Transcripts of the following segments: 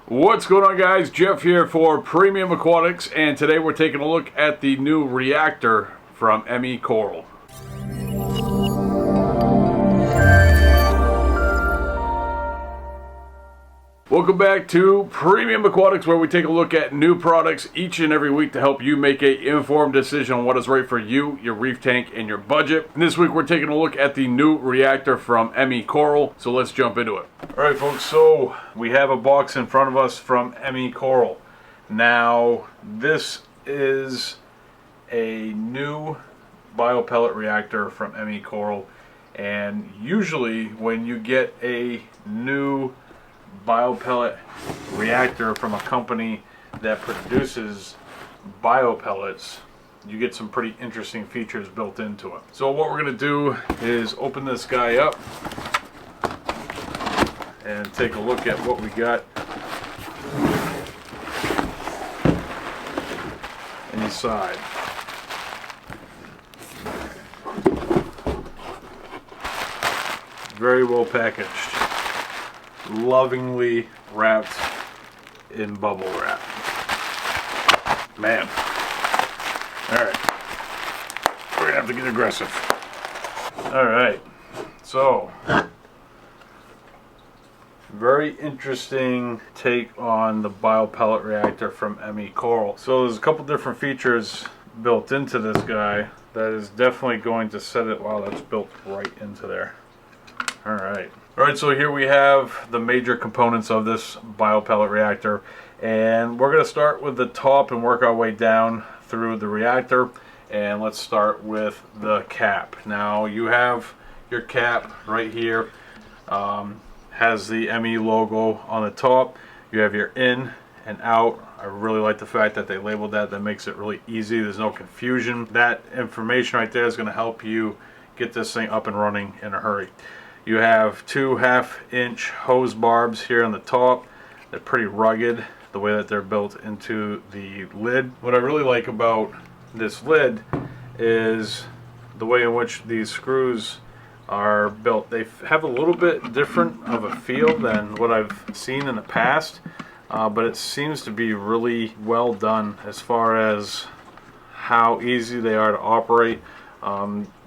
What's going on, guys? Jeff here for Premium Aquatics, and today we're taking a look at the new reactor from ME Coral. Welcome back to Premium Aquatics, where we take a look at new products each and every week to help you make an informed decision on what is right for you, your reef tank, and your budget. And this week we're taking a look at the new reactor from ME Coral, so let's jump into it. Alright folks, so we have a box in front of us from ME Coral. Now, this is a new biopellet reactor from ME Coral, and usually when you get a new biopellet reactor from a company that produces biopellets, you get some pretty interesting features built into it. So what we're going to do is open this guy up and take a look at what we got inside. Very well packaged, lovingly wrapped in bubble wrap. Man. Alright. We're gonna have to get aggressive. Alright. So, very interesting take on the biopellet reactor from ME Coral. So there's a couple different features built into this guy that is definitely going to set it. Wow, that's built right into there. Alright. Alright, so here we have the major components of this biopellet reactor, and we're going to start with the top and work our way down through the reactor. And let's start with the cap. Now you have your cap right here, has the ME logo on the top. You have your in and out. I really like the fact that they labeled that. That makes it really easy. There's no confusion. That information right there is going to help you get this thing up and running in a hurry. You have two 1/2-inch hose barbs here on the top. They're pretty rugged the way that they're built into the lid. What I really like about this lid is the way in which these screws are built. They have a little bit different of a feel than what I've seen in the past, but it seems to be really well done as far as how easy they are to operate.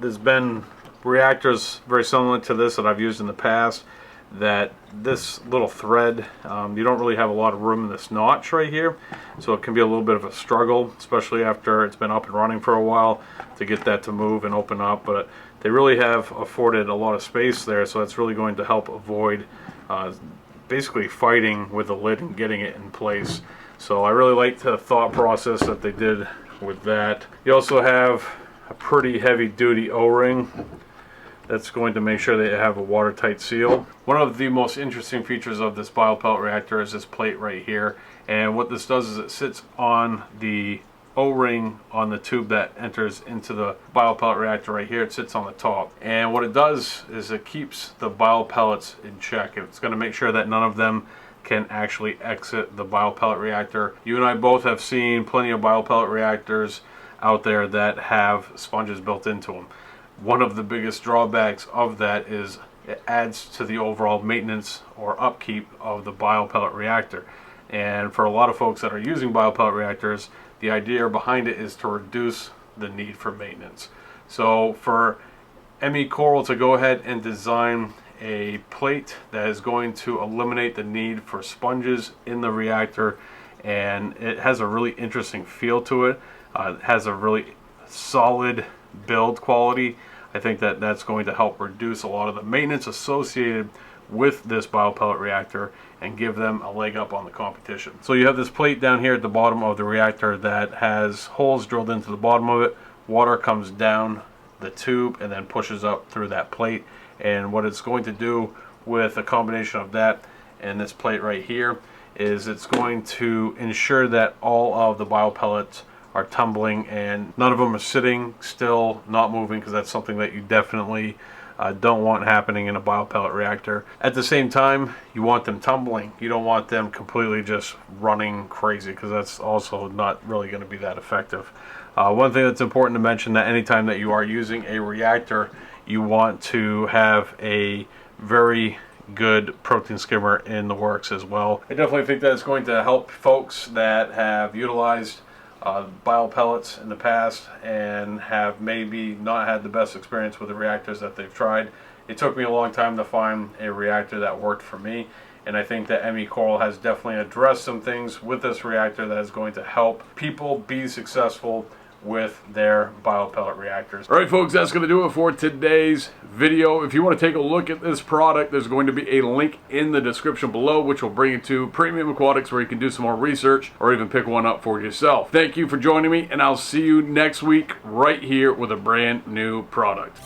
There's been reactors very similar to this that I've used in the past, that this little thread, you don't really have a lot of room in this notch right here, so it can be a little bit of a struggle, especially after it's been up and running for a while, to get that to move and open up. But they really have afforded a lot of space there, so that's really going to help avoid basically fighting with the lid and getting it in place. So I really like the thought process that they did with that. You also have a pretty heavy duty O-ring that's going to make sure that you have a watertight seal. One of the most interesting features of this biopellet reactor is this plate right here, and what this does is it sits on the O-ring on the tube that enters into the biopellet reactor right here. It sits on the top, and what it does is it keeps the biopellets in check. It's going to make sure that none of them can actually exit the biopellet reactor. You and I both have seen plenty of biopellet reactors out there that have sponges built into them. One of the biggest drawbacks of that is it adds to the overall maintenance or upkeep of the biopellet reactor. And for a lot of folks that are using biopellet reactors, the idea behind it is to reduce the need for maintenance. So for ME Coral to go ahead and design a plate that is going to eliminate the need for sponges in the reactor, and it has a really interesting feel to it. It has a really solid build quality. I think that that's going to help reduce a lot of the maintenance associated with this biopellet reactor and give them a leg up on the competition. So you have this plate down here at the bottom of the reactor that has holes drilled into the bottom of it. Water comes down the tube and then pushes up through that plate. And what it's going to do with a combination of that and this plate right here is it's going to ensure that all of the biopellets are tumbling and none of them are sitting still, not moving, because that's something that you definitely don't want happening in a biopellet reactor. At the same time, you want them tumbling. You don't want them completely just running crazy, because that's also not really going to be that effective. One thing that's important to mention, that anytime that you are using a reactor, you want to have a very good protein skimmer in the works as well. I definitely think that it's going to help folks that have utilized bio pellets in the past and have maybe not had the best experience with the reactors that they've tried. It took me a long time to find a reactor that worked for me, and I think that ME Coral has definitely addressed some things with this reactor that is going to help people be successful with their bio pellet reactors. Alright folks, that's going to do it for today's video. If you want to take a look at this product, there's going to be a link in the description below which will bring you to Premium Aquatics, where you can do some more research or even pick one up for yourself. Thank you for joining me, and I'll see you next week right here with a brand new product.